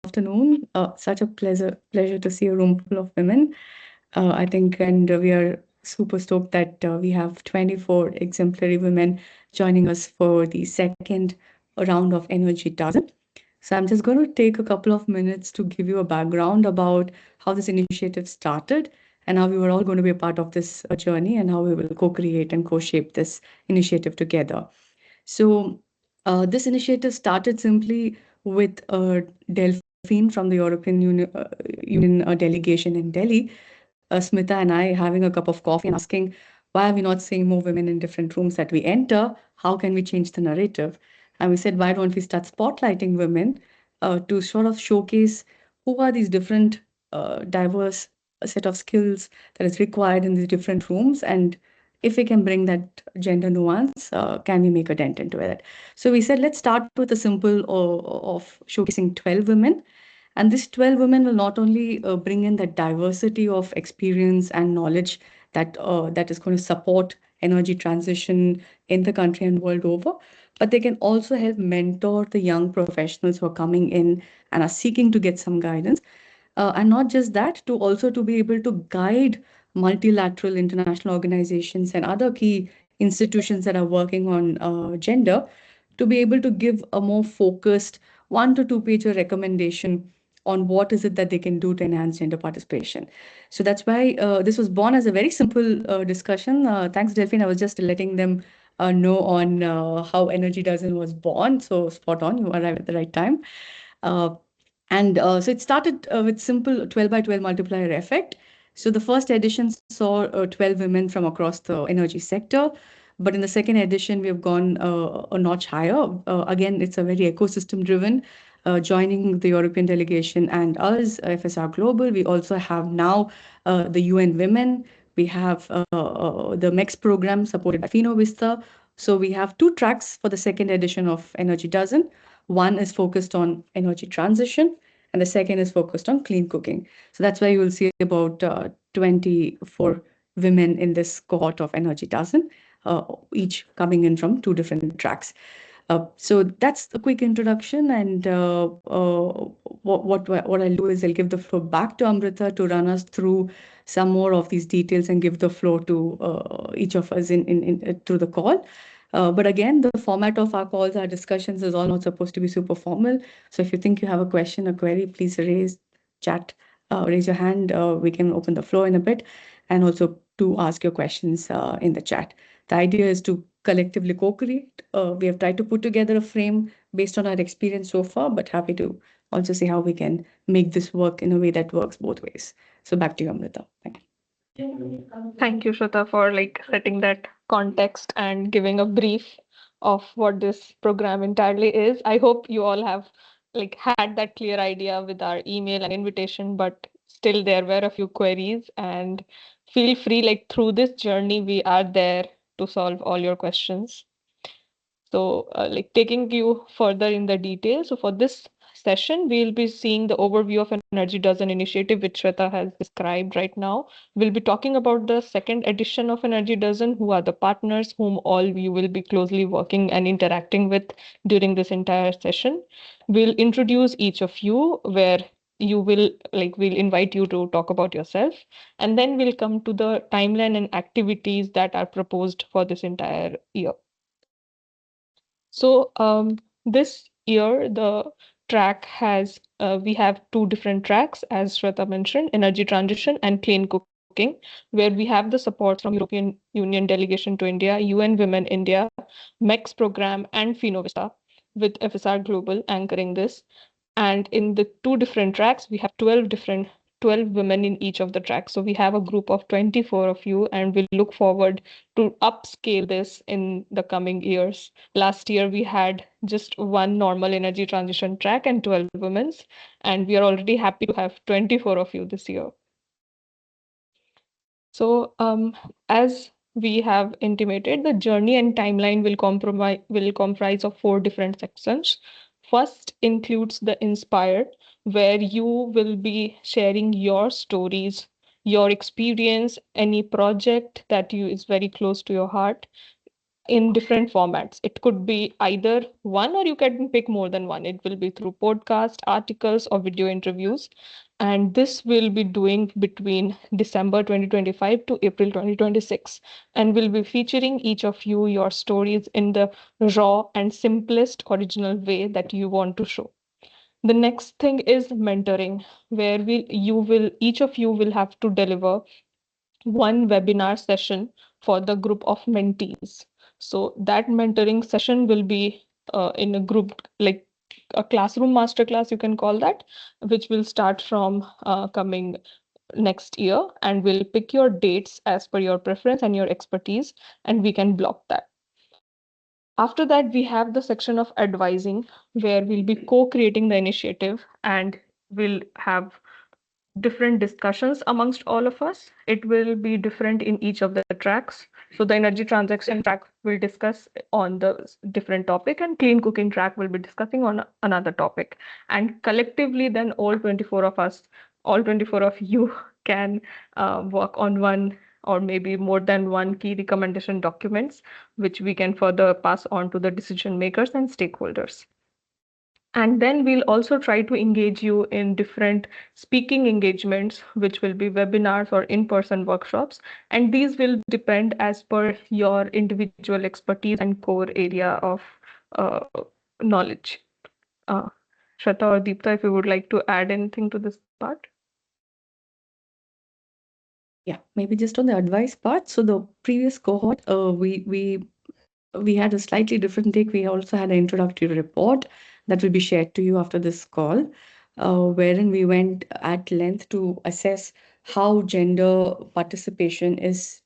afternoon. Such a pleasure to see a room full of women. I think, and we are super stoked that we have 24 exemplary women joining us for the second round of Energy Dozen. So I'm just going to take a couple of minutes to give you a background about how this initiative started and how we were all going to be a part of this journey and how we will co-create and co-shape this initiative together. So this initiative started simply with Delphine from the Union delegation in Delhi, Smita and I having a cup of coffee and asking, why are we not seeing more women in different rooms that we enter? How can we change the narrative? And we said, why don't we start spotlighting women to sort of showcase who are these different diverse set of skills that is required in these different rooms, and if we can bring that gender nuance, can we make a dent into it? So we said, let's start with a simple of showcasing 12 women. And these 12 women will not only bring in that diversity of experience and knowledge that is going to support energy transition in the country and world over, but they can also help mentor the young professionals who are coming in and are seeking to get some guidance. And not just that, to also to be able to guide multilateral international organizations and other key institutions that are working on gender, to be able to give a more focused 1 to 2 page recommendation on what is it that they can do to enhance gender participation. So that's why this was born as a very simple discussion. Thanks, Delphine. I was just letting them know on how Energy Dozen was born. So spot on, you arrived at the right time. Uh, and so it started with simple 12 by 12 multiplier effect. So the first edition saw 12 women from across the energy sector. But in the second edition, we have gone a notch higher. Again, it's a very ecosystem driven. Joining the European delegation and us, FSR Global, we also have now the UN Women. We have the MECS program supported by Finovista. So we have 2 tracks for the second edition of Energy Dozen. One is focused on energy transition, and the second is focused on clean cooking. So that's why you will see about 24 women in this cohort of Energy Dozen, each coming in from 2 different tracks. So that's a quick introduction, and what I'll do is I'll give the floor back to Amrita to run us through some more of these details and give the floor to each of us in through the call. But again, the format of our calls, our discussions is all not supposed to be super formal. So if you think you have a question, a query, please raise your hand. We can open the floor in a bit, and also to ask your questions in the chat. The idea is to collectively co-create. We have tried to put together a frame based on our experience so far, but happy to also see how we can make this work in a way that works both ways. So back to you, Amrita. Thank you. Thank you, Shweta, for setting that context and giving a brief of what this program entirely is. I hope you all have had that clear idea with our email and invitation, but still there were a few queries, and feel free, through this journey, we are there to solve all your questions. So, taking you further in the details. So for this session, we'll be seeing the overview of Energy Dozen initiative, which Shweta has described right now. We'll be talking about the second edition of Energy Dozen, who are the partners whom all you will be closely working and interacting with during this entire session. We'll introduce each of you, where you will we'll invite you to talk about yourself, and then we'll come to the timeline and activities that are proposed for this entire year. So this year, the track has, we have 2 different tracks, as Shweta mentioned, energy transition and clean cooking, where we have the support from European Union delegation to India, UN Women India, MECS program, and Finovista, with FSR Global anchoring this. And in the 2 different tracks, we have 12 women in each of the tracks. So we have a group of 24 of you, and we look forward to upscale this in the coming years. Last year, we had just one normal energy transition track and 12 women's, and we are already happy to have 24 of you this year. So as we have intimated, the journey and timeline will comprise of 4 different sections. First includes the Inspire, where you will be sharing your stories, your experience, any project that is very close to your heart. in different formats. It could be either one, or you can pick more than one. It will be through podcast, articles, or video interviews. And this will be doing between December 2025 to April 2026. And will be featuring each of you, your stories in the raw and simplest original way that you want to show. The next thing is mentoring, where each of you will have to deliver one webinar session for the group of mentees. So that mentoring session will be in a group, like a classroom masterclass, you can call that, which will start from coming next year, and we'll pick your dates as per your preference and your expertise, and we can block that. After that, we have the section of advising, where we'll be co-creating the initiative, and we'll have different discussions amongst all of us. It will be different in each of the tracks. So the energy transaction track will discuss on the different topic, and clean cooking track will be discussing on another topic. And collectively, then all 24 of us, all 24 of you can work on one or maybe more than one key recommendation documents, which we can further pass on to the decision makers and stakeholders. And then we'll also try to engage you in different speaking engagements, which will be webinars or in-person workshops. And these will depend as per your individual expertise and core area of uh, knowledge. Uh, Shraddha or Deepta, if you would like to add anything to this part. Yeah, maybe just on the advice part. So the previous cohort, we had a slightly different take. We also had an introductory report that will be shared to you after this call, wherein we went at length to assess how gender participation is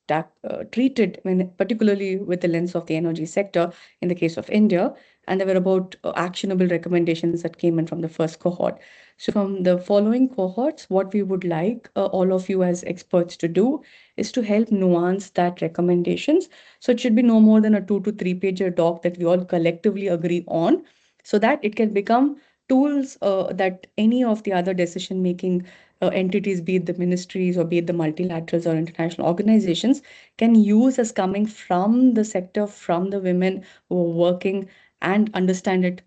treated, when, particularly with the lens of the energy sector in the case of India. And there were about actionable recommendations that came in from the first cohort. So from the following cohorts, what we would like all of you as experts to do is to help nuance that recommendations. So it should be no more than a 2 to 3 pager doc that we all collectively agree on, so that it can become tools that any of the other decision making entities, be it the ministries or be it the multilaterals or international organizations, can use as coming from the sector, from the women who are working, and understand it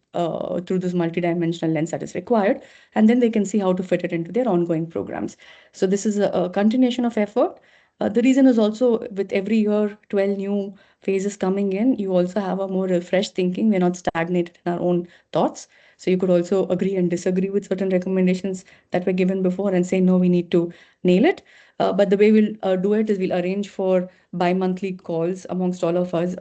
through this multidimensional lens that is required. And then they can see how to fit it into their ongoing programs. So this is a continuation of effort. The reason is also with every year, 12 new phases coming in, you also have a more refreshed thinking. We're not stagnated in our own thoughts. So you could also agree and disagree with certain recommendations that were given before and say, no, we need to nail it. But the way we'll do it is we'll arrange for bi-monthly calls amongst all of us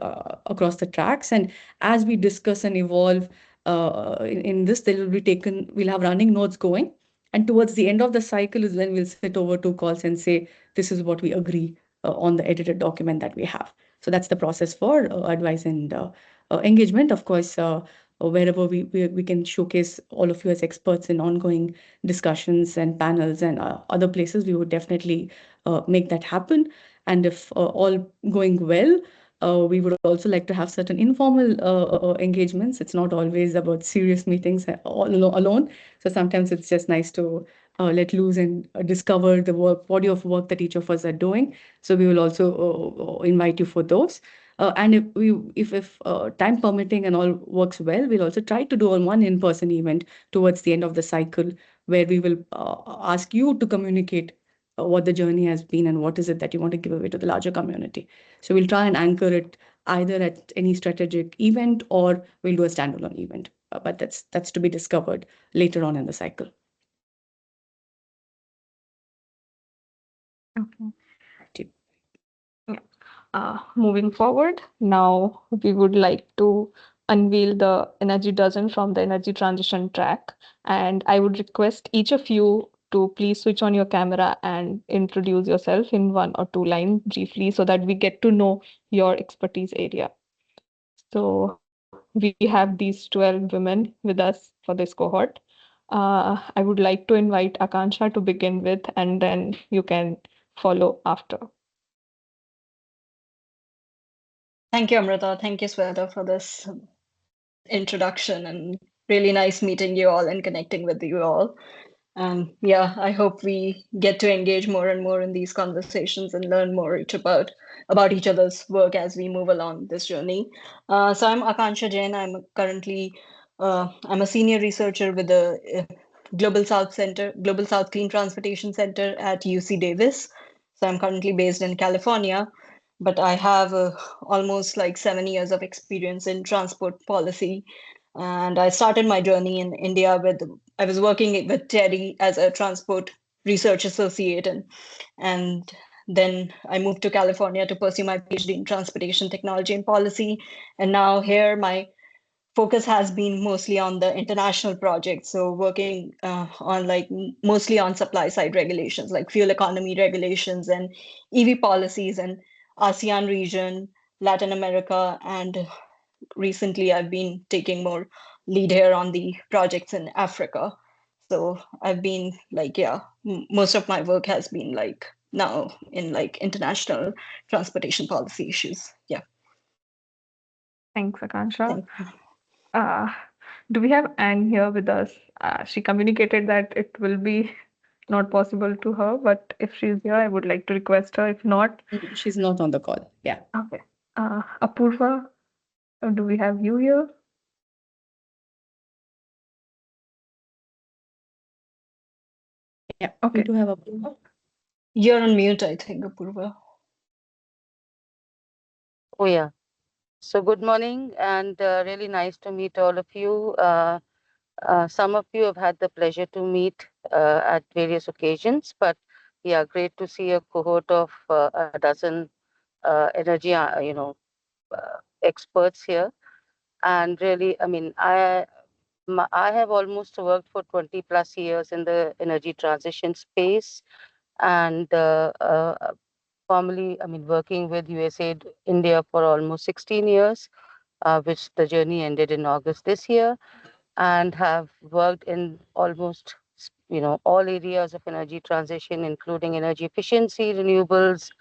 across the tracks. And as we discuss and evolve in this, they will be taken, we'll have running notes going. And towards the end of the cycle is when we'll sit over 2 calls and say, this is what we agree on the edited document that we have. So that's the process for advice and engagement. Of course, wherever we can showcase all of you as experts in ongoing discussions and panels and other places, we would definitely make that happen. And if all going well, we would also like to have certain informal engagements. It's not always about serious meetings alone. So sometimes it's just nice to let loose and discover the body of work that each of us are doing. So we will also invite you for those. And if time permitting and all works well, we'll also try to do one in-person event towards the end of the cycle, where we will ask you to communicate what the journey has been and what is it that you want to give away to the larger community. So we'll try and anchor it either at any strategic event, or we'll do a standalone event. But that's to be discovered later on in the cycle. Okay. Yeah. Moving forward, now we would like to unveil the energy dozen from the energy transition track. And I would request each of you to please switch on your camera and introduce yourself in 1 or 2 lines briefly, so that we get to know your expertise area. So we have these 12 women with us for this cohort. I would like to invite Akansha to begin with, and then you can follow after. Thank you, Amrita. Thank you, Sweta, for this introduction, and really nice meeting you all and connecting with you all. And yeah, I hope we get to engage more and more in these conversations and learn more about each other's work as we move along this journey. So I'm Akansha Jain. I'm a senior researcher with the Global South Clean Transportation Center at UC Davis. So I'm currently based in California, but I have almost like 7 years of experience in transport policy. And I started my journey in India I was working with Terry as a transport research associate, and then I moved to California to pursue my PhD in transportation technology and policy. And now here my focus has been mostly on the international projects. So working on mostly on supply side regulations, like fuel economy regulations and EV policies and ASEAN region, Latin America, and recently I've been taking more lead here on the projects in Africa. So I've been most of my work has been now in international transportation policy issues. Yeah. Thanks, Akansha. Thank you. Uh, do we have Anne here with us? She communicated that it will be not possible to her, but if she's here, I would like to request her. If not, She's not on the call. Yeah. okay. Apurva, do we have you here? Yeah. Okay. We do have a. You're on mute, I think, Apurva. Oh, yeah. So good morning and really nice to meet all of you. Some of you have had the pleasure to meet at various occasions, but yeah, great to see a cohort of a dozen energy, experts here. And really, I mean, I have almost worked for 20 plus years in the energy transition space and formerly, I mean, working with USAID India for almost 16 years, which the journey ended in August this year, and have worked in almost, all areas of energy transition, including energy efficiency, renewables,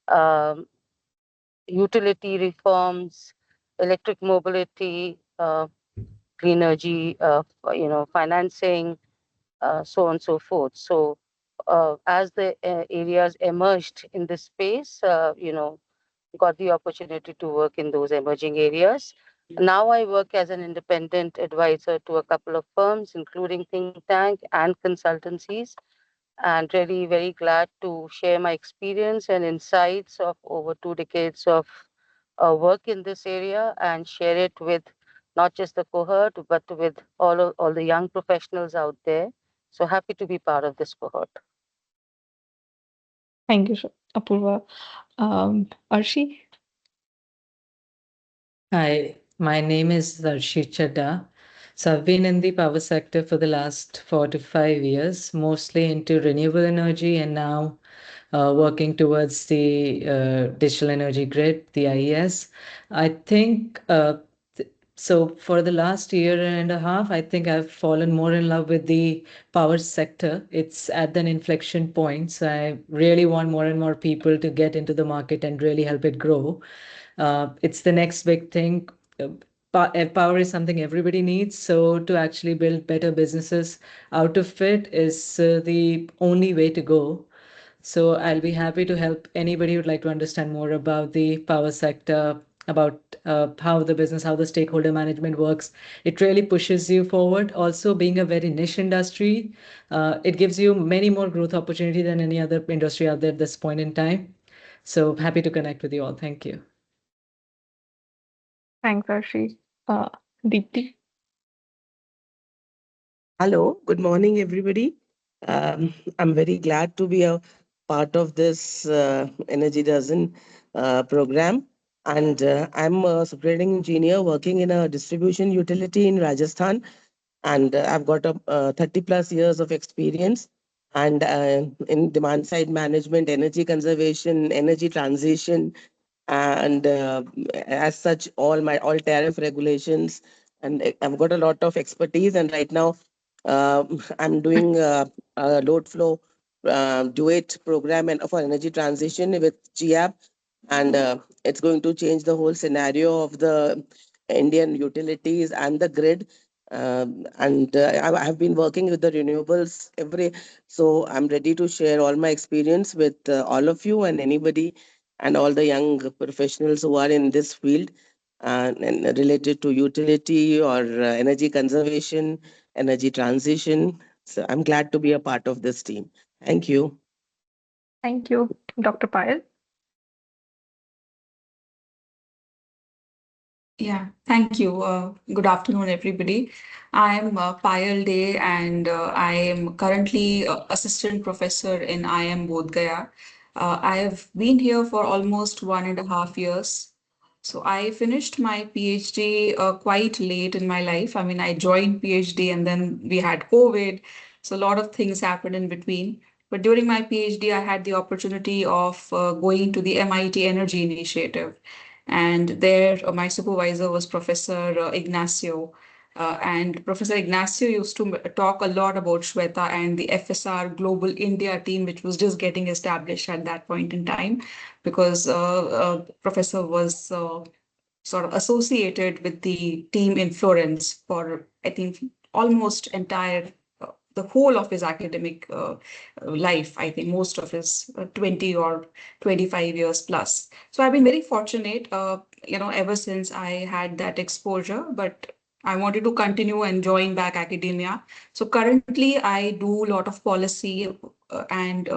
um, utility reforms, electric mobility, clean energy, financing, so on and so forth. So as the areas emerged in this space, got the opportunity to work in those emerging areas. Now I work as an independent advisor to a couple of firms, including think tank and consultancies, and really very glad to share my experience and insights of over 2 decades of work in this area and share it with not just the cohort, but with all the young professionals out there. So happy to be part of this cohort. Thank you, Apurva. Arshi? Hi, my name is Darshi Chadda. So I've been in the power sector for the last 4 to 5 years, mostly into renewable energy and now working towards the digital energy grid, the IES. I think so for the last year and a half, I think I've fallen more in love with the power sector. It's at an inflection point. So I really want more and more people to get into the market and really help it grow. It's the next big thing. Uh, Power is something everybody needs. So to actually build better businesses out of it is the only way to go. So I'll be happy to help anybody who'd like to understand more about the power sector, about how the stakeholder management works. It really pushes you forward. Also, being a very niche industry, it gives you many more growth opportunity than any other industry out there at this point in time. So happy to connect with you all. Thank you. Thanks, Arshi. Uh, Deepti? Hello, good morning, everybody. I'm very glad to be a part of this Energy Dozen program. And I'm a operating engineer working in a distribution utility in Rajasthan. And I've got 30 plus years of experience and in demand side management, energy conservation, energy transition, and as such, all tariff regulations. And I've got a lot of expertise. And right now, I'm doing a load flow duet program and for energy transition with GAP, and it's going to change the whole scenario of the Indian utilities and the grid. And I have been working with the renewables so I'm ready to share all my experience with all of you and anybody and all the young professionals who are in this field and related to utility or energy conservation, energy transition. So I'm glad to be a part of this team. Thank you. Thank you, Dr. Payal. Yeah, thank you. Good afternoon, everybody. I am Payal Day, and I am currently assistant professor in IM Bodh Gaya. I have been here for almost 1.5 years. So I finished my PhD quite late in my life. I mean, I joined PhD and then we had COVID. So a lot of things happened in between. But during my PhD, I had the opportunity of going to the MIT Energy Initiative. And there, my supervisor was Professor Ignacio. And Professor Ignacio used to talk a lot about Shweta and the FSR Global India team, which was just getting established at that point in time, because Professor was sort of associated with the team in Florence for, I think, almost the whole of his academic life. I think most of his 20 or 25 years plus. So I've been very fortunate, ever since I had that exposure, but I wanted to continue and join back academia. So currently I do a lot of policy and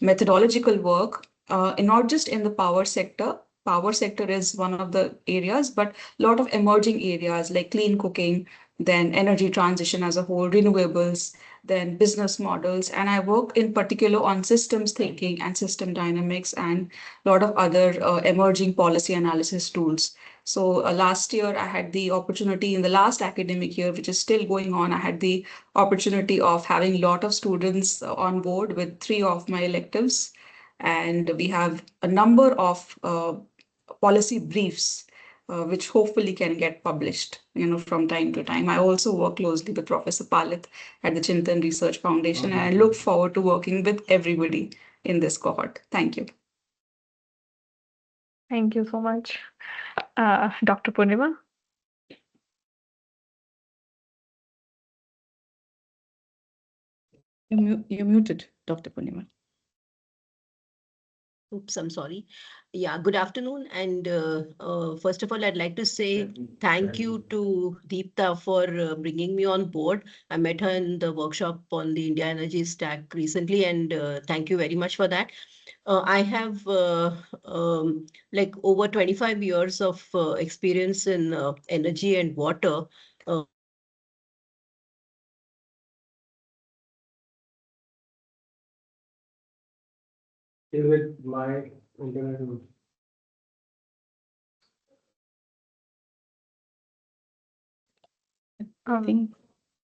methodological work, and not just in the power sector. Power sector is one of the areas, but a lot of emerging areas like clean cooking, then energy transition as a whole, renewables, then business models. And I work in particular on systems thinking and system dynamics and a lot of other emerging policy analysis tools. So last year, I had the opportunity in the last academic year, which is still going on, I had the opportunity of having a lot of students on board with 3 of my electives. And we have a number of policy briefs, which hopefully can get published, from time to time. I also work closely with Professor Palit at the Chintan Research Foundation, and I look forward to working with everybody in this cohort. Thank you. Thank you so much. Dr. Purnima? You're muted, Dr. Purnima. Oops, I'm sorry. Yeah, good afternoon. And first of all, I'd like to say thank you to Deepta for bringing me on board. I met her in the workshop on the India Energy Stack recently, and thank you very much for that. I have like over 25 years of experience in energy and water. With my internet. I think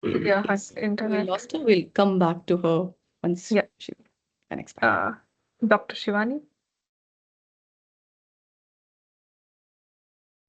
Yeah, her we internet. lost her. We'll come back to her once Yeah. she connects back. Dr. Shivani?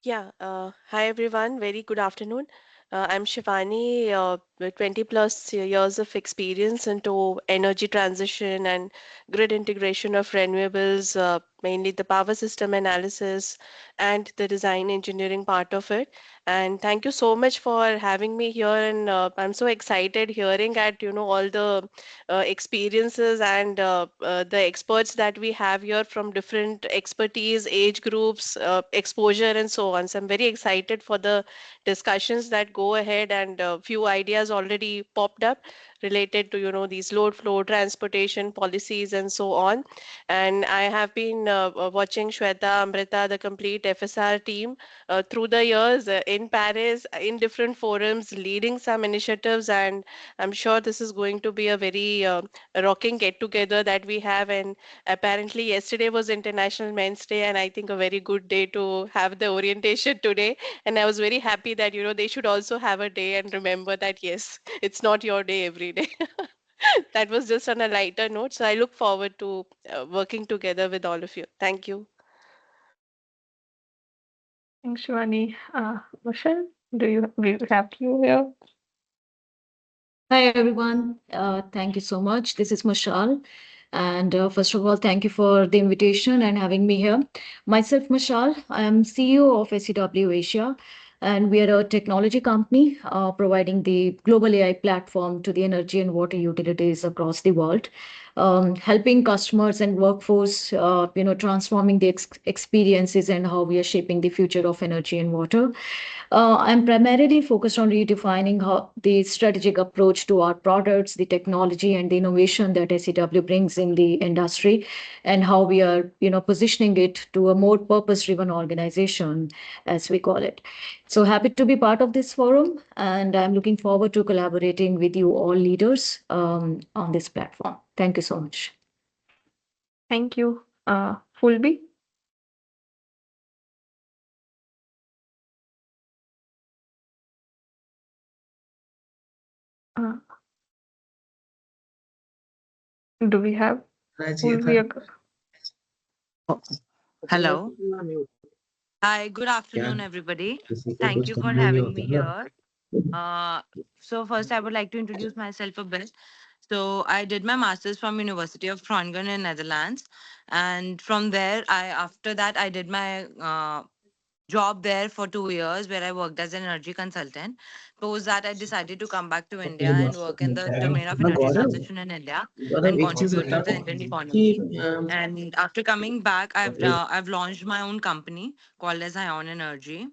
Yeah, hi everyone. Very good afternoon. I'm Shivani, with 20 plus years of experience into energy transition and grid integration of renewables, mainly the power system analysis and the design engineering part of it. And thank you so much for having me here. And I'm so excited hearing at all the experiences and the experts that we have here from different expertise, age groups, exposure, and so on. So I'm very excited for the discussions that go ahead, and a few ideas already popped up related to these load flow transportation policies and so on. And I have been watching Shweta, Amrita, the complete FSR team through the years in Paris, in different forums, leading some initiatives, and I'm sure this is going to be a very rocking get together that we have. And apparently, yesterday was International Men's Day, and I think a very good day to have the orientation today. And I was very happy that they should also have a day and remember that yes, it's not your day every day. That was just on a lighter note. So I look forward to working together with all of you. Thank you. Thanks, Shivani. Michelle, we have you here? Hi, everyone. Thank you so much. This is Mashal. And first of all, thank you for the invitation and having me here. Myself, Mashal, I am CEO of SEW Asia. And we are a technology company providing the global AI platform to the energy and water utilities across the world, helping customers and workforce, transforming the experiences and how we are shaping the future of energy and water. I'm primarily focused on redefining how the strategic approach to our products, the technology, and the innovation that SEW brings in the industry, and how we are, positioning it to a more purpose-driven organization, as we call it. So happy to be part of this forum, and I'm looking forward to collaborating with you all leaders on this platform. Thank you so much. Thank you. Fulby? Uh, do we have Fulby? Hello. Hi, good afternoon, everybody. Thank you for having me here. Uh, so first, I would like to introduce myself a bit. So I did my master's from University of Groningen in Netherlands, and from there, after that I did my job there for 2 years where I worked as an energy consultant. Post that, I decided to come back to India and work in the domain of energy transition in India and contribute to the Indian economy. And after coming back, I've launched my own company called as Ion Energy.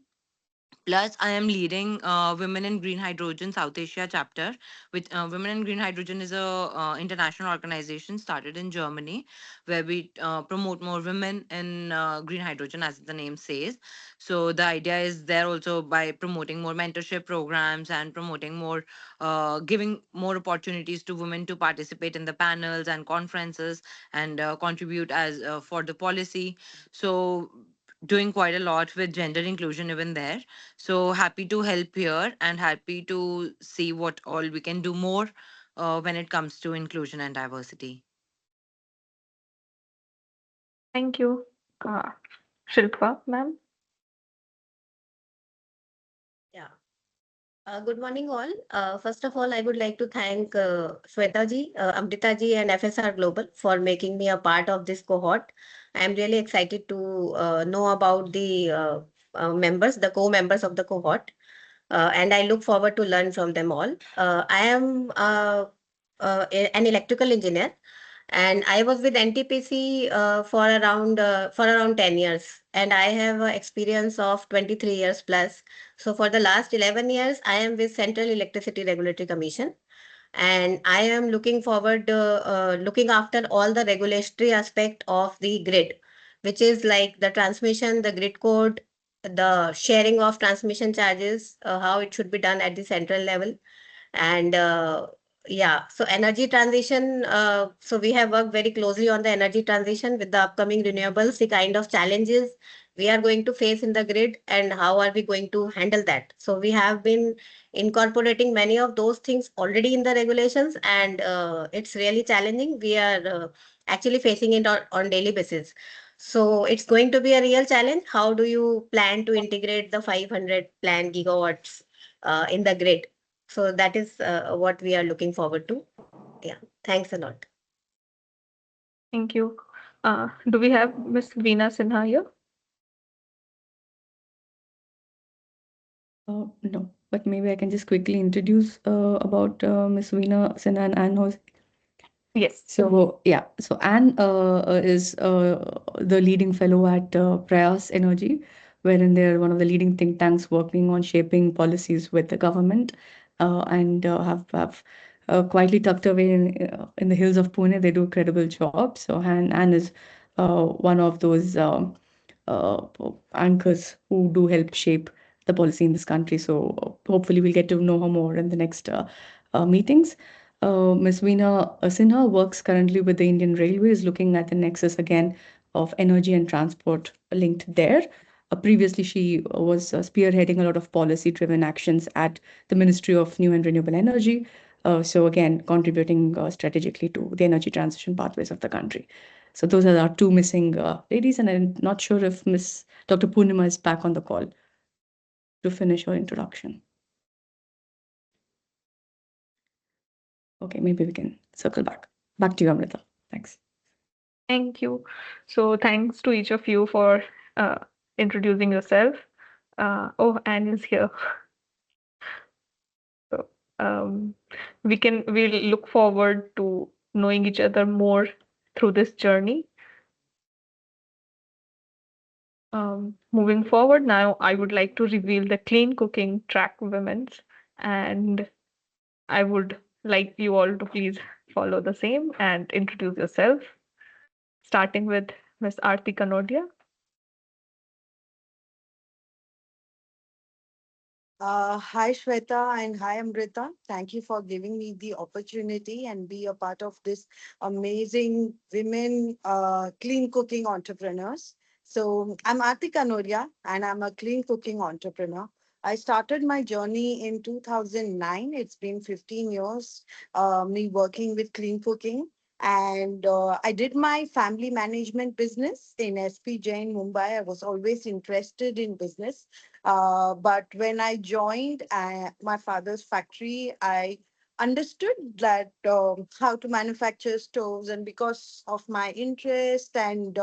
Plus, I am leading Women in Green Hydrogen South Asia chapter. Which Women in Green Hydrogen is a international organization started in Germany, where we promote more women in green hydrogen, as the name says. So the idea is there also by promoting more mentorship programs and promoting more, giving more opportunities to women to participate in the panels and conferences and contribute as for the policy. So doing quite a lot with gender inclusion even there. So happy to help here and happy to see what all we can do more when it comes to inclusion and diversity. Thank you. Shilpa, ma'am? Yeah. Good morning, all. First of all, I would like to thank Shweta ji, Amrita ji, and FSR Global for making me a part of this cohort. I am really excited to know about the members, the co-members of the cohort, and I look forward to learn from them all. I am an electrical engineer, and I was with NTPC for around 10 years, and I have experience of 23 years plus. So for the last 11 years, I am with Central Electricity Regulatory Commission, and I am looking forward looking after all the regulatory aspect of the grid, which is like the transmission, the grid code, the sharing of transmission charges, how it should be done at the central level, and yeah, so energy transition. So we have worked very closely on the energy transition with the upcoming renewables, the kind of challenges we are going to face in the grid, and how are we going to handle that. So we have been incorporating many of those things already in the regulations, and it's really challenging. We are actually facing it on daily basis. So it's going to be a real challenge. How do you plan to integrate the 500 planned gigawatts in the grid? So that is what we are looking forward to. Yeah, thanks a lot. Thank you. Do we have Miss Veena Sinha here? No, but maybe I can just quickly introduce about Miss Veena Sinha and Anne Hose. Yes. So yeah, so Anne is the leading fellow at Prayas Energy, wherein they're one of the leading think tanks working on shaping policies with the government, and have quietly tucked away in the hills of Pune. They do a credible job. So Anne is one of those uh, anchors who do help shape the policy in this country. So hopefully we'll get to know her more in the next meetings. Ms. Veena Sinha works currently with the Indian Railways, looking at the nexus again of energy and transport linked there. Previously, she was spearheading a lot of policy-driven actions at the Ministry of New and Renewable Energy. So again, contributing strategically to the energy transition pathways of the country. So those are our two missing ladies, and I'm not sure if Miss Dr. Purnima is back on the call to finish her introduction. Okay, maybe we can circle back. Back to you, Amrita. Thanks. Thank you. So thanks to each of you for introducing yourself. Oh, Anne is here. So um, we'll look forward to knowing each other more through this journey. Moving forward now, I would like to reveal the clean cooking track women's, and I would like you all to please follow the same and introduce yourself, starting with Miss Aarti Kanodia. Hi Shweta and hi Amrita. Thank you for giving me the opportunity and be a part of this amazing women clean cooking entrepreneurs. So I'm Aarti Kanoria and I'm a clean cooking entrepreneur. I started my journey in 2009. It's been 15 years me working with clean cooking. And I did my family management business in SPJ in Mumbai. I was always interested in business. But when I joined my father's factory, I understood that how to manufacture stoves, and because of my interest, and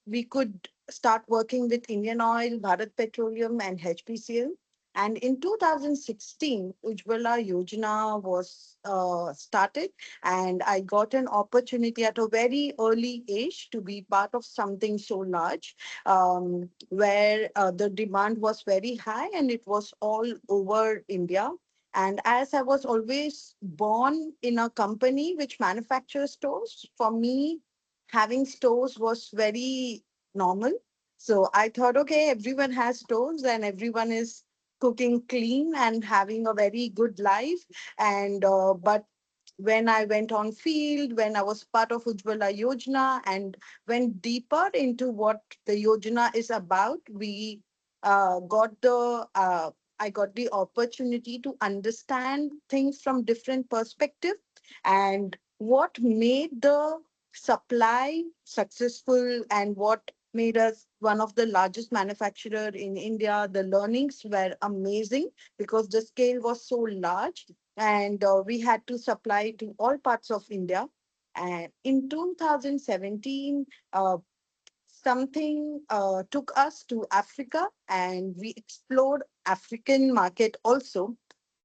we could start working with Indian Oil, Bharat Petroleum, and HPCL. And in 2016, Ujjwala Yojana was started, and I got an opportunity at a very early age to be part of something so large, where the demand was very high and it was all over India. And as I was always born in a company which manufactures stoves, for me, having stoves was very normal. So I thought, okay, everyone has stoves and everyone is cooking clean and having a very good life. And but when I went on field, when I was part of Ujjwala Yojana and went deeper into what the Yojana is about, we got the I got the opportunity to understand things from different perspective, and what made the supply successful and what made us one of the largest manufacturer in India. The learnings were amazing because the scale was so large, and we had to supply to all parts of India. And in 2017, something took us to Africa, and we explored African market also,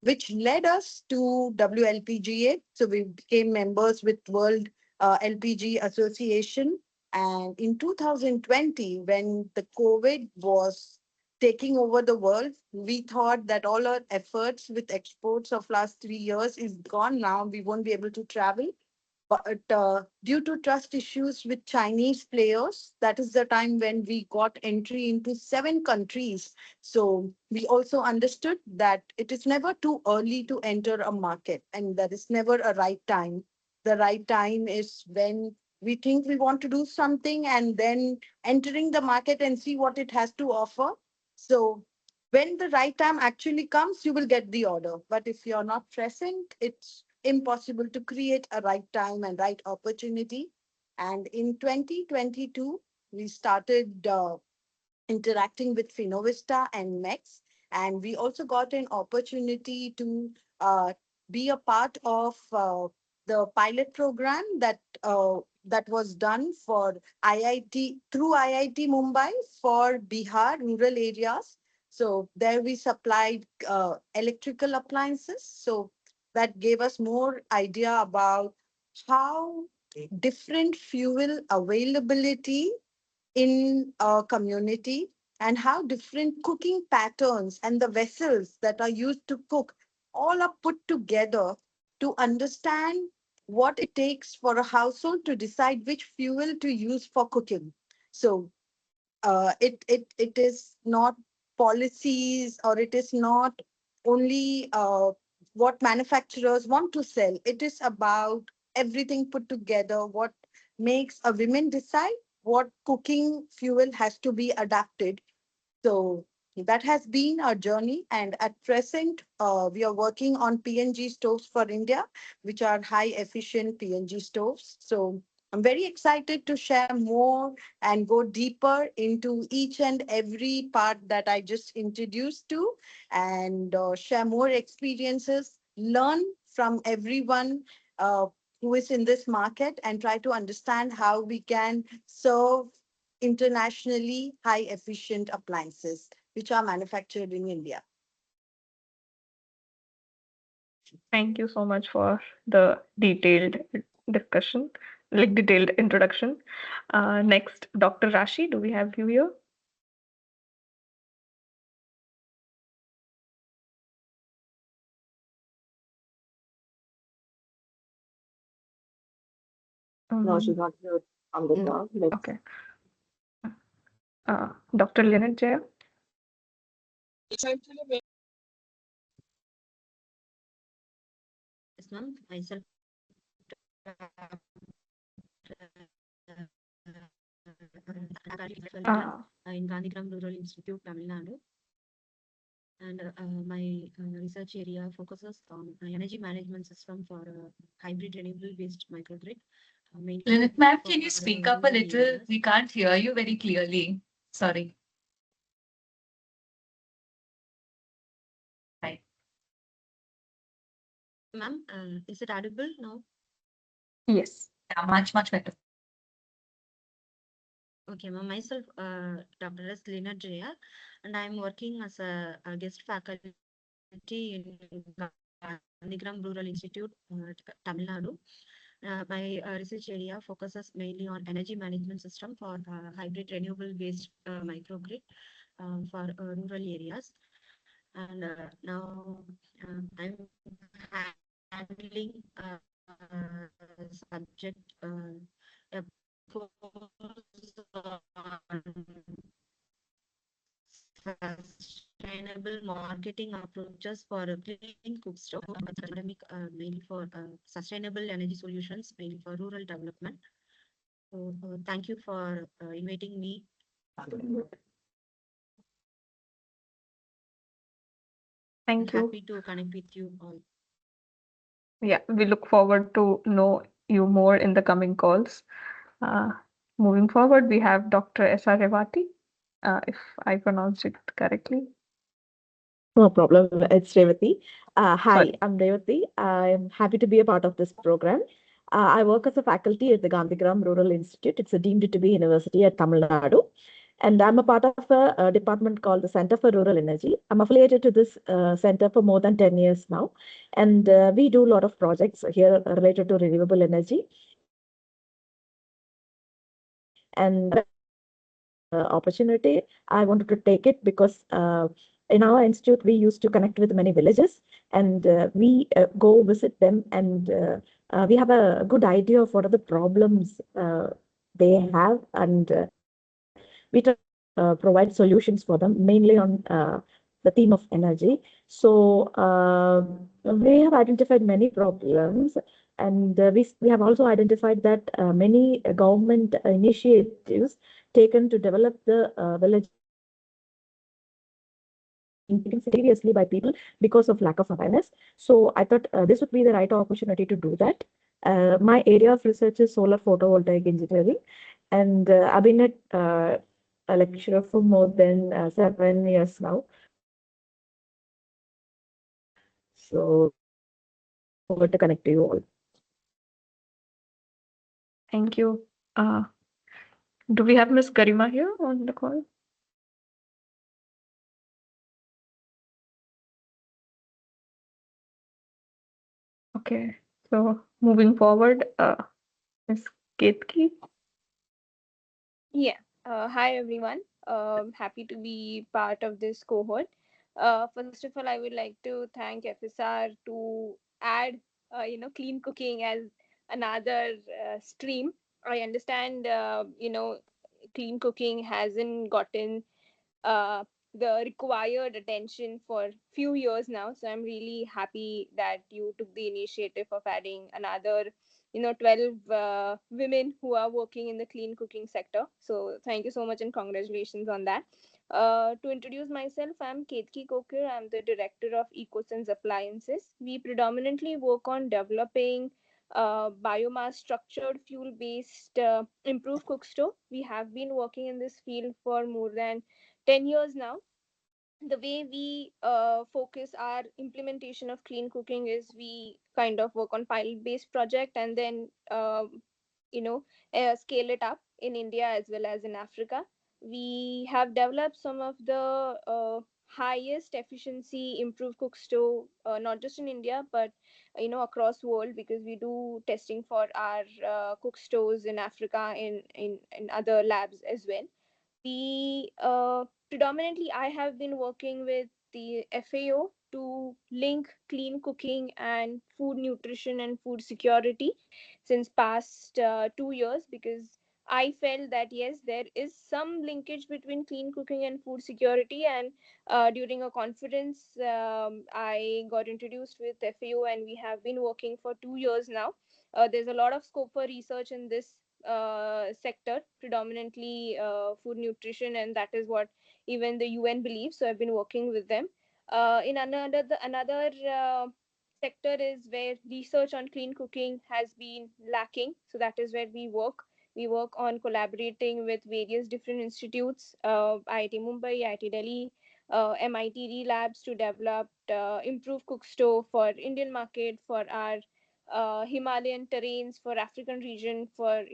which led us to WLPGA. So we became members with World LPG Association. And in 2020, when the COVID was taking over the world, we thought that all our efforts with exports of last 3 years is gone now. We won't be able to travel. But due to trust issues with Chinese players, that is the time when we got entry into 7 countries. So we also understood that it is never too early to enter a market, and that is never a right time. The right time is when we think we want to do something and then entering the market and see what it has to offer. So when the right time actually comes, you will get the order. But if you're not present, it's impossible to create a right time and right opportunity. And in 2022, we started interacting with Finovista and MECS. And we also got an opportunity to be a part of the pilot program that was done for IIT through IIT Mumbai for Bihar rural areas. So there we supplied electrical appliances. So that gave us more idea about how different fuel availability in a community, and how different cooking patterns and the vessels that are used to cook all are put together to understand what it takes for a household to decide which fuel to use for cooking. So it is not policies, or it is not only what manufacturers want to sell. It is about everything put together. What makes a women decide what cooking fuel has to be adapted. So that has been our journey. And at present, we are working on PNG stoves for India, which are high efficient PNG stoves. So I'm very excited to share more and go deeper into each and every part that I just introduced to, and share more experiences, learn from everyone who is in this market, and try to understand how we can serve internationally high efficient appliances. which are manufactured in India. Thank you so much for the detailed discussion, like detailed introduction. Next, Dr. Rashi, do we have you here? No, she's not here on the No. call. Let's Okay. Dr. Leonard Jaya? Yes, ma'am. Myself, in Gandhigram Rural Institute, Tamil Nadu. And my research area focuses on energy management system for hybrid renewable based microgrid. Mainly Lynette, ma'am, can you for speak up a rural little? areas. We can't hear you very clearly. Sorry. Right. Ma'am, is it audible now? Yes. Yeah, much, much better. Okay, ma'am. Myself, Dr. S. Lina Jaya, and I'm working as a guest faculty in Gandhigram Rural Institute, Tamil Nadu. My research area focuses mainly on energy management system for hybrid renewable based microgrid for rural areas. And now I'm handling subject a course on sustainable marketing approaches for a clean cook stove academic mainly for sustainable energy solutions mainly for rural development. So thank you for inviting me. Thank you. Happy to connect with you all. Yeah, we look forward to know you more in the coming calls. Uh, Moving forward, we have Dr. S.R. Revati, if I pronounced it correctly. No problem. It's Revati. Hi, Sorry. I'm Revati. I'm happy to be a part of this program. I work as a faculty at the Gandhigram Rural Institute. It's a deemed to be university at Tamil Nadu. And I'm a part of a department called the Center for Rural Energy. I'm affiliated to this center for more than 10 years now. And we do a lot of projects here related to renewable energy. And opportunity, I wanted to take it because in our institute, we used to connect with many villages and we go visit them and we have a good idea of what are the problems they have and we try to provide solutions for them, mainly on the theme of energy. So we have identified many problems and we have also identified that many government initiatives taken to develop the villages taken seriously by people because of lack of awareness. So I thought this would be the right opportunity to do that. My area of research is solar photovoltaic engineering, and I've been a lecturer for more than 7 years now. So forward to connect to you all. Thank you. Do we have Miss Garima here on the call? Okay, so moving forward, Miss Ketki. Yeah. Hi, everyone. Happy to be part of this cohort. First of all, I would like to thank FSR to add, clean cooking as another stream. I understand, clean cooking hasn't gotten uh, the required attention for few years now. So I'm really happy that you took the initiative of adding another 12 women who are working in the clean cooking sector. So thank you so much and congratulations on that. To introduce myself, I'm Ketki Kokir. I'm the director of EcoSense Appliances. We predominantly work on developing biomass structured fuel based improved cook stove. We have been working in this field for more than 10 years now. The way we focus our implementation of clean cooking is we kind of work on pilot based project and then scale it up in India as well as in Africa. We have developed some of the highest efficiency improved cook stove, not just in India, but across world, because we do testing for our cook stoves in Africa, in other labs as well. We predominantly, I have been working with the FAO to link clean cooking and food nutrition and food security since past 2 years, because I felt that yes, there is some linkage between clean cooking and food security. And during a conference, I got introduced with FAO, and we have been working for 2 years now. There's a lot of scope for research in this sector, predominantly food nutrition, and that is what even the UN believes. So I've been working with them. In another sector is where research on clean cooking has been lacking. So that is where we work. We work on collaborating with various different institutes, IIT Mumbai, IIT Delhi, MIT labs, to develop improved cook stove for Indian market, for our Himalayan terrains, for African region, for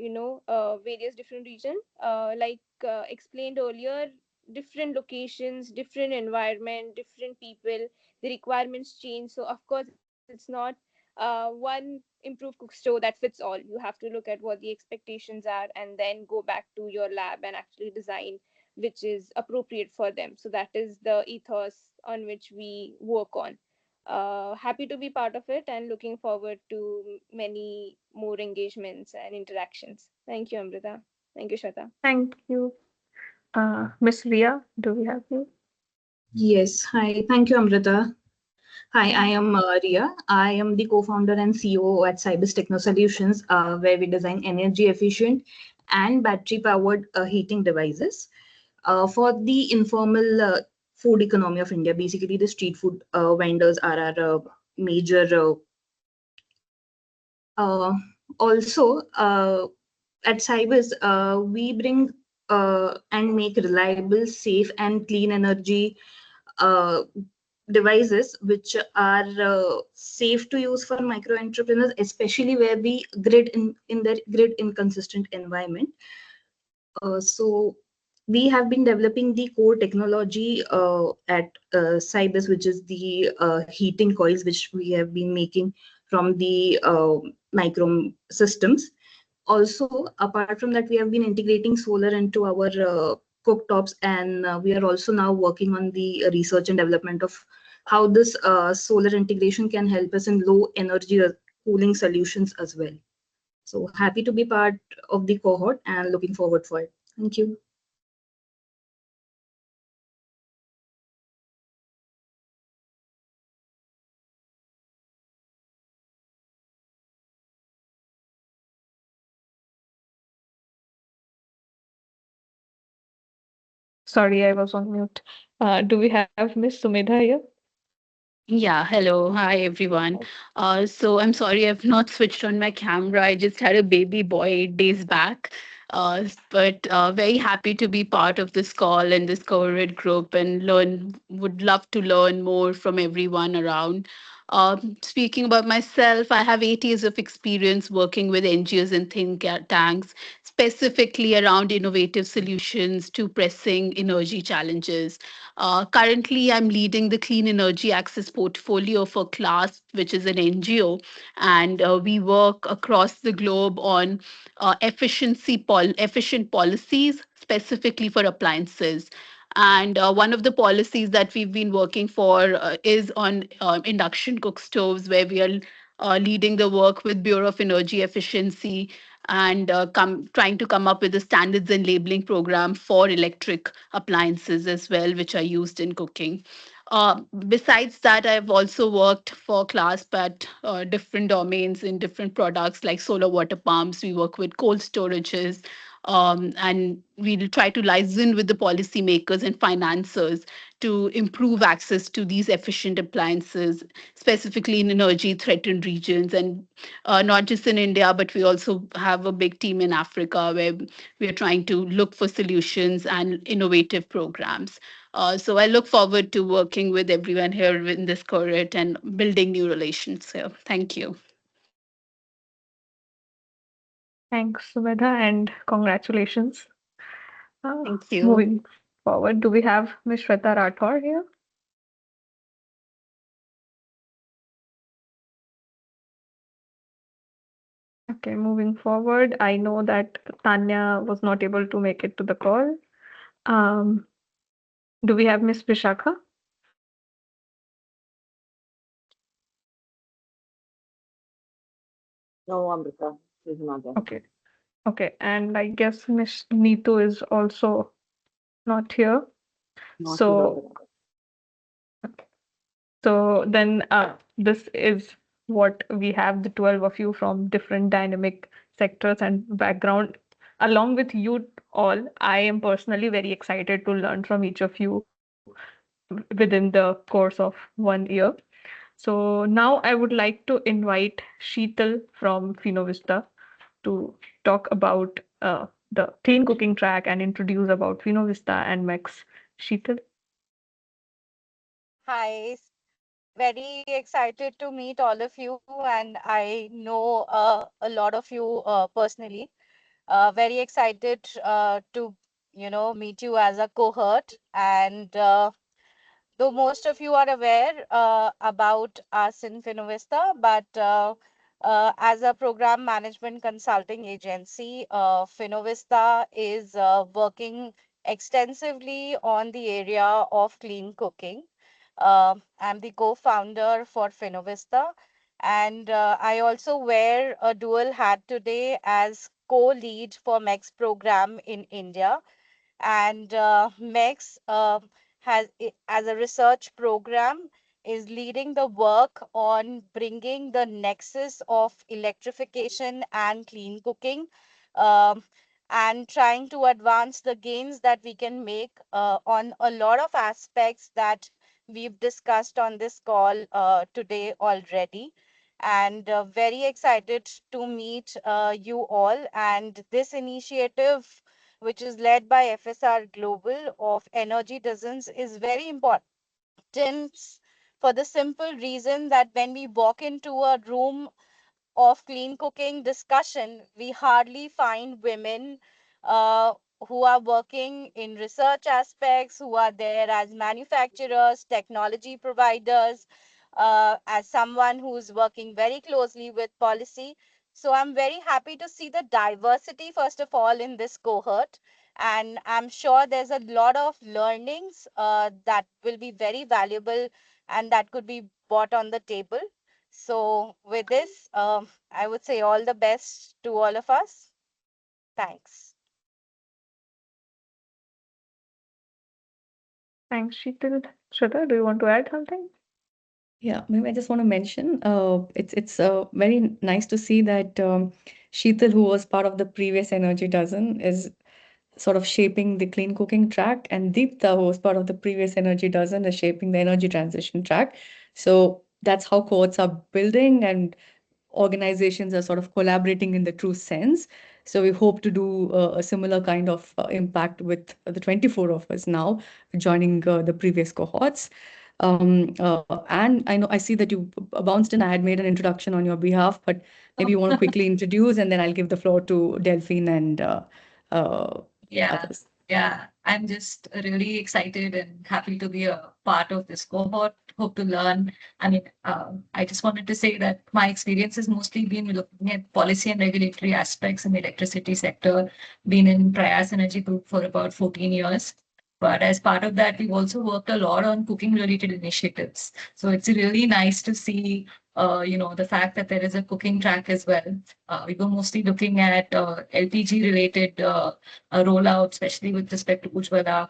various different region. Like explained earlier, different locations, different environment, different people, the requirements change. So of course, it's not one improved cook stove that fits all. You have to look at what the expectations are, and then go back to your lab and actually design which is appropriate for them. So that is the ethos on which we work on. Happy to be part of it and looking forward to many more engagements and interactions. Thank you, Amrita. Thank you, Shweta. Thank you. Miss Ria, do we have you? Yes, hi. Thank you, Amrita. Hi, I am Ria. I am the co-founder and CEO at Cybers Techno Solutions, where we design energy efficient and battery powered heating devices for the informal food economy of India. Basically, the street food vendors are our major. Also, at Cybers, we bring and make reliable, safe, and clean energy uh, devices which are safe to use for micro entrepreneurs, especially where we in their grid inconsistent environment. So we have been developing the core technology at Cybers, which is the heating coils, which we have been making from the micro systems. Also, apart from that, we have been integrating solar into our cooktops, and we are also now working on the research and development of how this solar integration can help us in low energy cooling solutions as well. So happy to be part of the cohort and looking forward for it. Thank you. Sorry, I was on mute. Do we have Miss Sumedha here? Yeah, hello. Hi, everyone. So I'm sorry I've not switched on my camera. I just had a baby boy 8 days back. But very happy to be part of this call and this cohort group and would love to learn more from everyone around. Speaking about myself, I have 8 years of experience working with NGOs and tanks, specifically around innovative solutions to pressing energy challenges. Currently, I'm leading the Clean Energy Access portfolio for CLASP, which is an NGO, and we work across the globe on efficient policies, specifically for appliances. And one of the policies that we've been working for is on induction cook stoves, where we are leading the work with Bureau of Energy Efficiency and trying to come up with a standards and labeling program for electric appliances as well, which are used in cooking. Besides that, I've also worked for CLASP at different domains in different products like solar water pumps. We work with cold storages, and we'll try to liaison with the policymakers and financiers to improve access to these efficient appliances, specifically in energy threatened regions, and not just in India, but we also have a big team in Africa where we are trying to look for solutions and innovative programs. So I look forward to working with everyone here in this cohort and building new relations here. Thank you. Thanks, Sumedha, and congratulations. Thank you. Moving forward, do we have Ms. Shweta Rathore here? Okay, moving forward, I know that Tanya was not able to make it to the call. Um, do we have Ms. Vishakha? No, Amrita, she's not there. Okay. Okay, and I guess Ms. Neetu is also not here. No, she's So, so then this is what we have, the 12 of you from different dynamic sectors and background. Along with you all, I am personally very excited to learn from each of you within the course of 1 year. So now I would like to invite Sheetal from Finovista to talk about the clean cooking track and introduce about Finovista and MECS. Sheetal? Hi, very excited to meet all of you, and I know a lot of you personally. Very excited to meet you as a cohort, and though most of you are aware about us in Finovista, but as a program management consulting agency, Finovista is working extensively on the area of clean cooking. I'm the co-founder for Finovista, and I also wear a dual hat today as co-lead for MECS program in India. And MECS as a research program, is leading the work on bringing the nexus of electrification and clean cooking, um, and trying to advance the gains that we can make on a lot of aspects that we've discussed on this call today already. And very excited to meet you all. And this initiative, which is led by FSR Global of Energy Dozens, is very important for the simple reason that when we walk into a room of clean cooking discussion, we hardly find women uh, who are working in research aspects, who are there as manufacturers, technology providers, as someone who's working very closely with policy. So I'm very happy to see the diversity, first of all, in this cohort. And I'm sure there's a lot of learnings that will be very valuable and that could be brought on the table. So with this, I would say all the best to all of us. Thanks. Thanks, Sheetal. Shraddha, do you want to add something? Yeah, maybe I just want to mention, it's very nice to see that Sheetal, who was part of the previous Energy Dozen, is sort of shaping the clean cooking track, and Deepta, who was part of the previous Energy Dozen, is shaping the energy transition track. So that's how cohorts are building, and organizations are sort of collaborating in the true sense. So we hope to do a similar kind of impact with the 24 of us now joining the previous cohorts. And I see that you bounced in. I had made an introduction on your behalf, but maybe you want to quickly introduce, and then I'll give the floor to Delphine and Yeah, others. yeah. I'm just really excited and happy to be a part of this cohort. Hope to learn. I mean, I just wanted to say that my experience has mostly been looking at policy and regulatory aspects in the electricity sector. Been in Prayas Energy Group for about 14 years. But as part of that, we've also worked a lot on cooking related initiatives. So it's really nice to see, the fact that there is a cooking track as well. We were mostly looking at LPG related rollout, especially with respect to Ujjwala,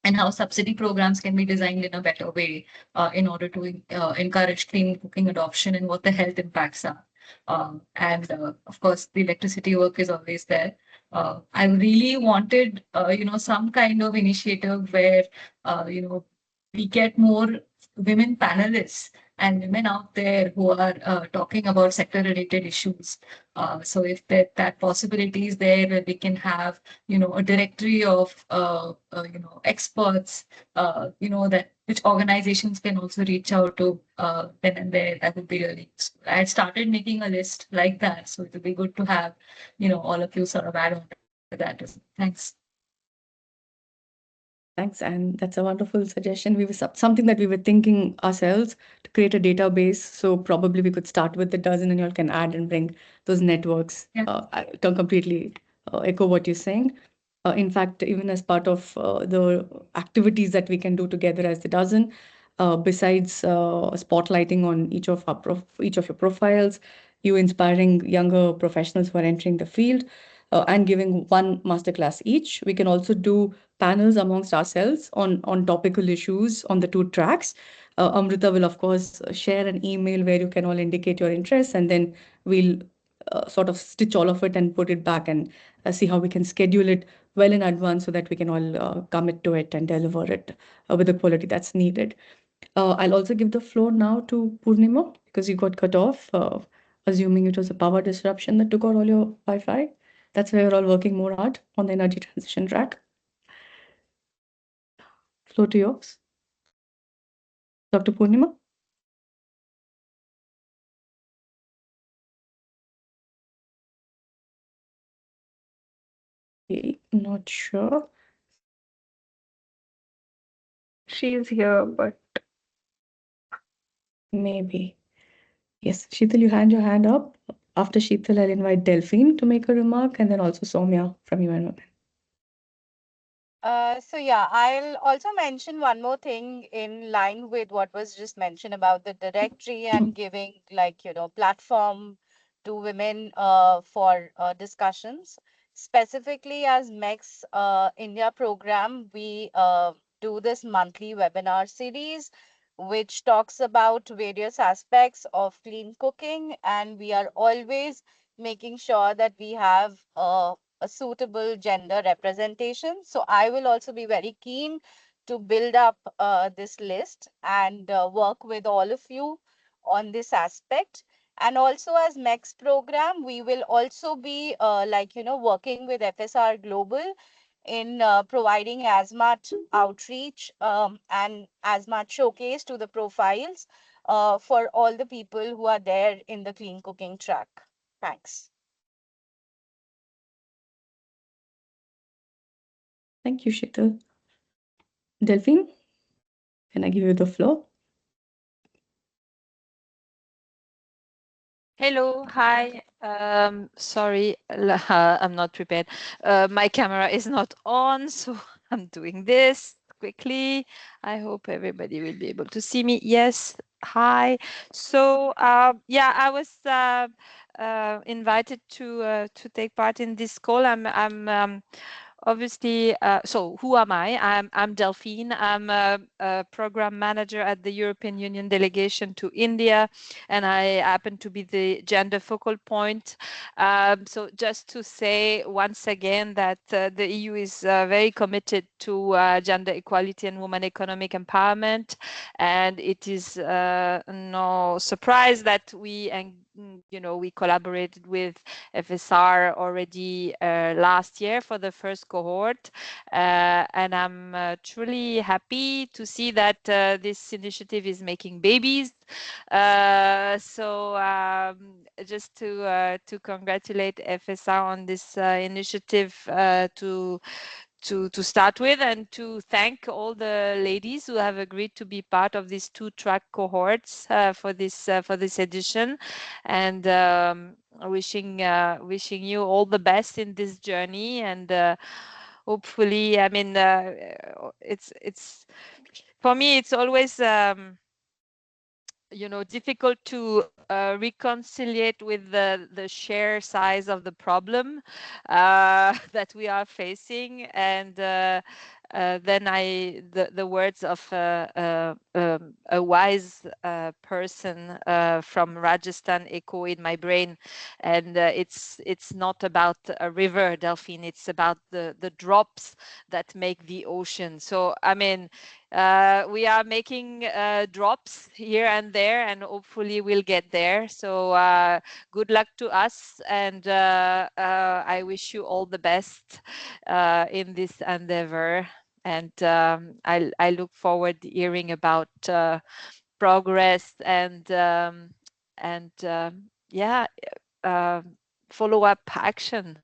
and how subsidy programs can be designed in a better way in order to encourage clean cooking adoption and what the health impacts are. And of course, the electricity work is always there. I really wanted, some kind of initiative where, we get more women panelists and women out there who are talking about sector related issues. So if that possibility is there, where we can have, a directory of, experts, that which organizations can also reach out to then and there, that would be really useful. I had started making a list like that, so it would be good to have, all of you sort of add on to that. Thanks. Thanks, and that's a wonderful suggestion. We were something that we were thinking ourselves to create a database. So probably we could start with the dozen, and you all can add and bring those networks. I don't completely echo what you're saying. In fact, even as part of the activities that we can do together as the dozen, besides spotlighting on each of your profiles, you inspiring younger professionals who are entering the field, and giving one masterclass each. We can also do panels amongst ourselves on topical issues on the two tracks. Amrita will, of course, share an email where you can all indicate your interests, and then we'll sort of stitch all of it and put it back and see how we can schedule it well in advance so that we can all commit to it and deliver it with the quality that's needed. I'll also give the floor now to Purnima because you got cut off, assuming it was a power disruption that took out all your Wi-Fi. That's why we're all working more hard on the energy transition track. Floor to yours. Dr. Purnima? Okay, not sure. She's here, but maybe. Yes, Sheetal, you had your hand up. After Sheetal, I'll invite Delphine to make a remark, and then also Soumya from UN. So yeah, I'll also mention one more thing in line with what was just mentioned about the directory and giving platform to women for discussions. Specifically as MECS India program, we do this monthly webinar series which talks about various aspects of clean cooking, and we are always making sure that we have a suitable gender representation. So I will also be very keen to build up this list and work with all of you on this aspect. And also as MECS program, we will also be working with FSR Global in providing as much outreach and as much showcase to the profiles for all the people who are there in the clean cooking track. Thanks. Thank you, Sheetal. Delphine, can I give you the floor? Hello, hi. Sorry, I'm not prepared. My camera is not on, so I'm doing this quickly. I hope everybody will be able to see me. Yes, hi. So, yeah, I was invited to take part in this call. I'm obviously, so who am I? I'm Delphine. I'm a program manager at the European Union delegation to India, and I happen to be the gender focal point. So just to say once again that the EU is very committed to gender equality and women economic empowerment, and it is no surprise that we we collaborated with FSR already last year for the first cohort, and I'm truly happy to see that this initiative is making babies. So just to congratulate FSR on this initiative to start with, and to thank all the ladies who have agreed to be part of these two track cohorts for this edition, and wishing you all the best in this journey, and hopefully, I mean, it's for me, it's always difficult to reconciliate with the sheer size of the problem that we are facing, and then the words of a wise person from Rajasthan echo in my brain, and it's not about a river, Delphine. It's about the drops that make the ocean. So I mean, we are making drops here and there, and hopefully we'll get there. So good luck to us, and I wish you all the best in this endeavor. And I look forward to hearing about progress and yeah, follow-up action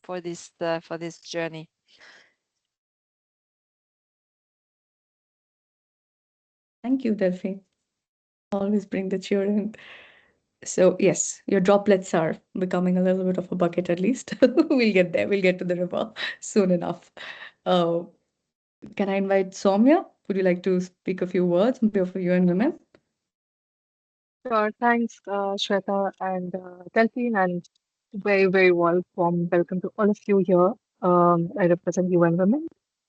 for this journey. Thank you, Delphi. Always bring the cheer in. So yes, your droplets are becoming a little bit of a bucket at least. We'll get there. We'll get to the river soon enough. Uh, can I invite Soumya? Would you like to speak a few words on behalf of UN Women? Sure, thanks, Shweta and Delphine, and very warm welcome to all of you here. I represent UN Women.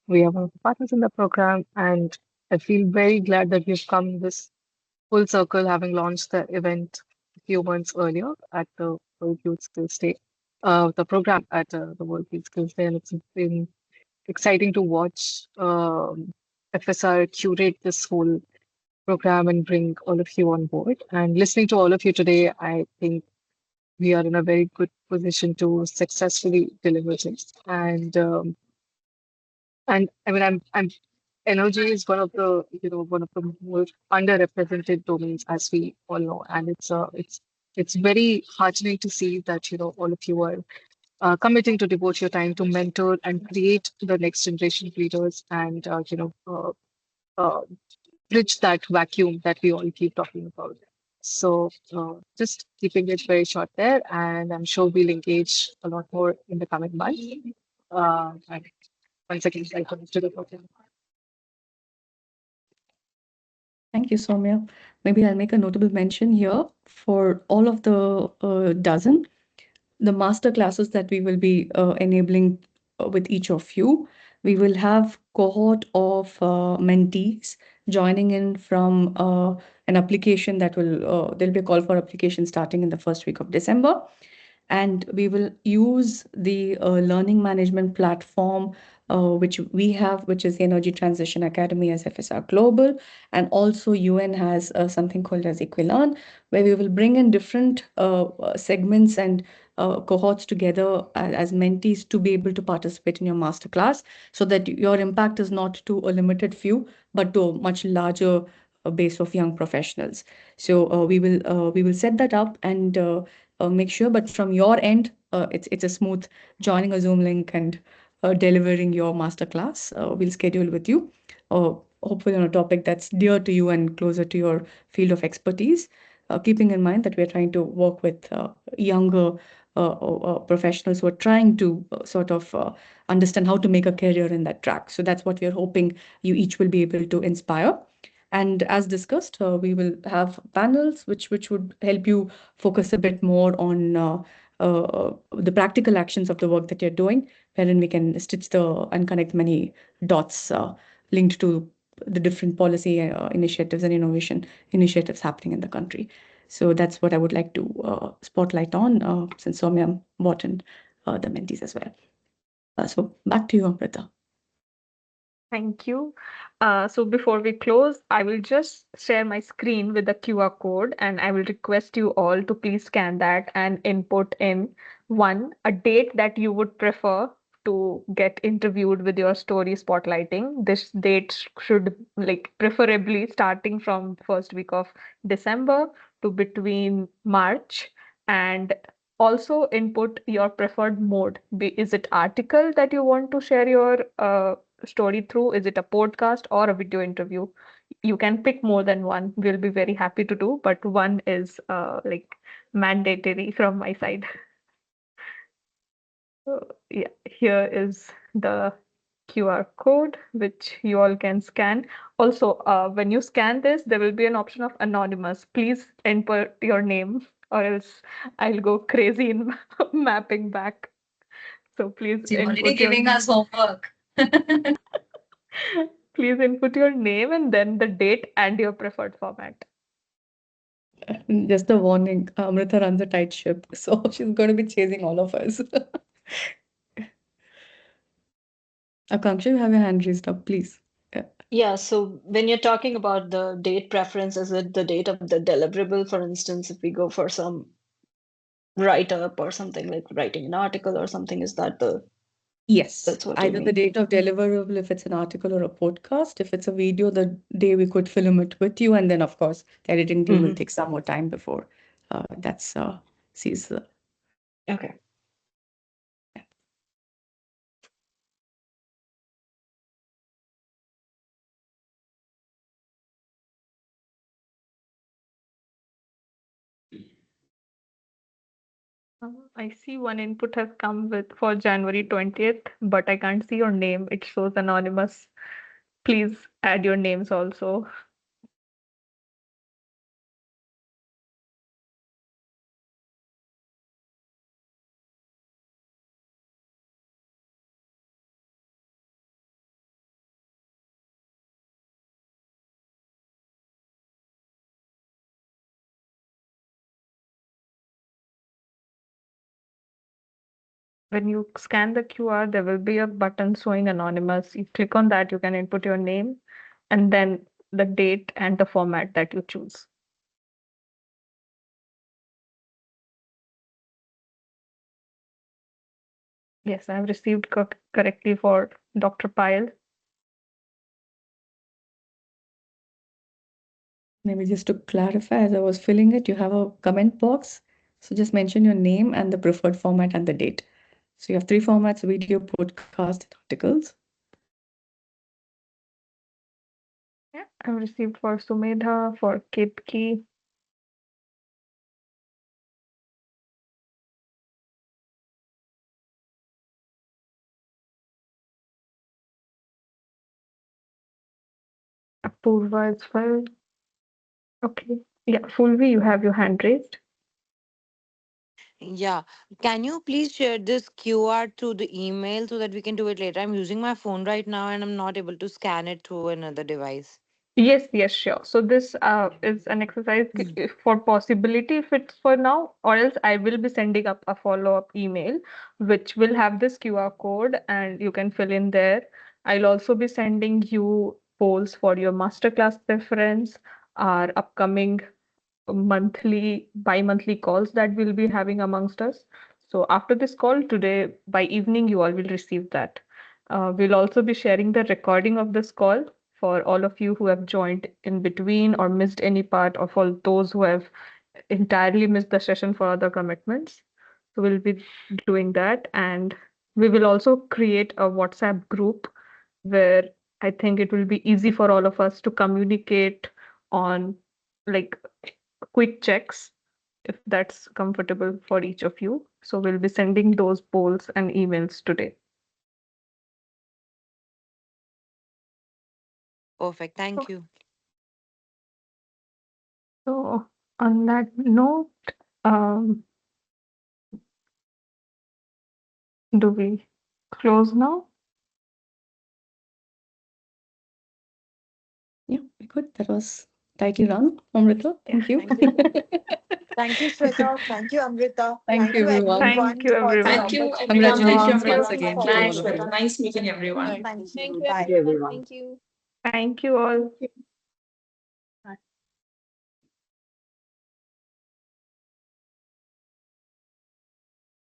We are one of the partners in the program, and I feel very glad that we've come this full circle, having launched the event a few months earlier at the World Youth Skills Day, the program at the World Youth Skills Day, and it's been exciting to watch FSR curate this whole program and bring all of you on board. And listening to all of you today, I think we are in a very good position to successfully deliver this. And I mean, I'm energy is one of the one of the most underrepresented domains, as we all know, and it's very heartening to see that all of you are committing to devote your time to mentor and create the next generation of leaders and uh, bridge that vacuum that we all keep talking about. So just keeping it very short there, and I'm sure we'll engage a lot more in the coming months. And once again, welcome to the program. Thank you, Soumya. Maybe I'll make a notable mention here for all of the dozen, the master classes that we will be enabling with each of you. We will have cohort of mentees joining in from an application that there'll be a call for application starting in the first week of December. And we will use the learning management platform which we have, which is the Energy Transition Academy as FSR Global. And also UN has something called as Equilearn, where we will bring in different segments and cohorts together as mentees to be able to participate in your masterclass so that your impact is not to a limited few, but to a much larger base of young professionals. So we will set that up and make sure, but from your end, it's a smooth joining a Zoom link and delivering your masterclass. We'll schedule with you, hopefully on a topic that's dear to you and closer to your field of expertise, keeping in mind that we're trying to work with younger professionals who are trying to sort of understand how to make a career in that track. So that's what we're hoping you each will be able to inspire. And as discussed, we will have panels which would help you focus a bit more on the practical actions of the work that you're doing, wherein we can stitch and connect many dots linked to the different policy initiatives and innovation initiatives happening in the country. So that's what I would like to spotlight on, since Soumya brought in the mentees as well. So back to you, Amrita. Thank you. So before we close, I will just share my screen with the QR code, and I will request you all to please scan that and input in a date that you would prefer to get interviewed with your story spotlighting. This date should preferably starting from first week of December to between March, and also input your preferred mode. Is it article that you want to share your story through? Is it a podcast or a video interview? You can pick more than one. We'll be very happy to do, but one is mandatory from my side. Yeah, here is the QR code which you all can scan. Also, when you scan this, there will be an option of anonymous. Please input your name or else I'll go crazy in mapping back. So please You're already input your giving us homework. please input your name and then the date and your preferred format. Just a warning, Amrita runs a tight ship, so she's going to be chasing all of us. Akanksha, you have your hand raised up, please. Yeah, so when you're talking about the date preference, is it the date of the deliverable? For instance, if we go for some write-up or something like writing an article or something, is that Yes, that's what you either the mean? date of deliverable if it's an article or a podcast. If it's a video, the day we could film it with you, and then of course the editing team will take some more time before that's sees the. Okay. I see one input has come with for January 20th, but I can't see your name. It shows anonymous. Please add your names also. When you scan the QR, there will be a button showing anonymous. You click on that, you can input your name and then the date and the format that you choose. Yes, I have received correctly for Dr. Payal. Maybe just to clarify, as I was filling it, you have a comment box. So just mention your name and the preferred format and the date. So you have 3 formats: video, podcast, and articles. Yeah, I've received for Sumedha, for Kipki. Apurva as well. Okay. Yeah, Fulvi, you have your hand raised. Yeah. Can you please share this QR through the email so that we can do it later? I'm using my phone right now and I'm not able to scan it through another device. Yes, yes, sure. So this is an exercise if for possibility if it's for now, or else I will be sending up a follow-up email which will have this QR code and you can fill in there. I'll also be sending you polls for your masterclass preference, our upcoming monthly, bi-monthly calls that we'll be having amongst us. So after this call today, by evening, you all will receive that. We'll also be sharing the recording of this call for all of you who have joined in between or missed any part, or for those who have entirely missed the session for other commitments. So we'll be doing that. And we will also create a WhatsApp group where I think it will be easy for all of us to communicate on like quick checks if that's comfortable for each of you. So we'll be sending those polls and emails today. Perfect. Thank you. So on that note, um, do we close now? Yeah, good. That was tightly run, Amrita. Thank you. Thank you, Shweta. Thank you, Amrita. Thank you, everyone. Thank you, for the everyone. Thank you, opportunity. everyone. Congratulations Thank you. once again to Bye, all of Shweta. you. Nice meeting everyone. Thank Thank you. you, Bye. everyone. Thank you. Thank you all.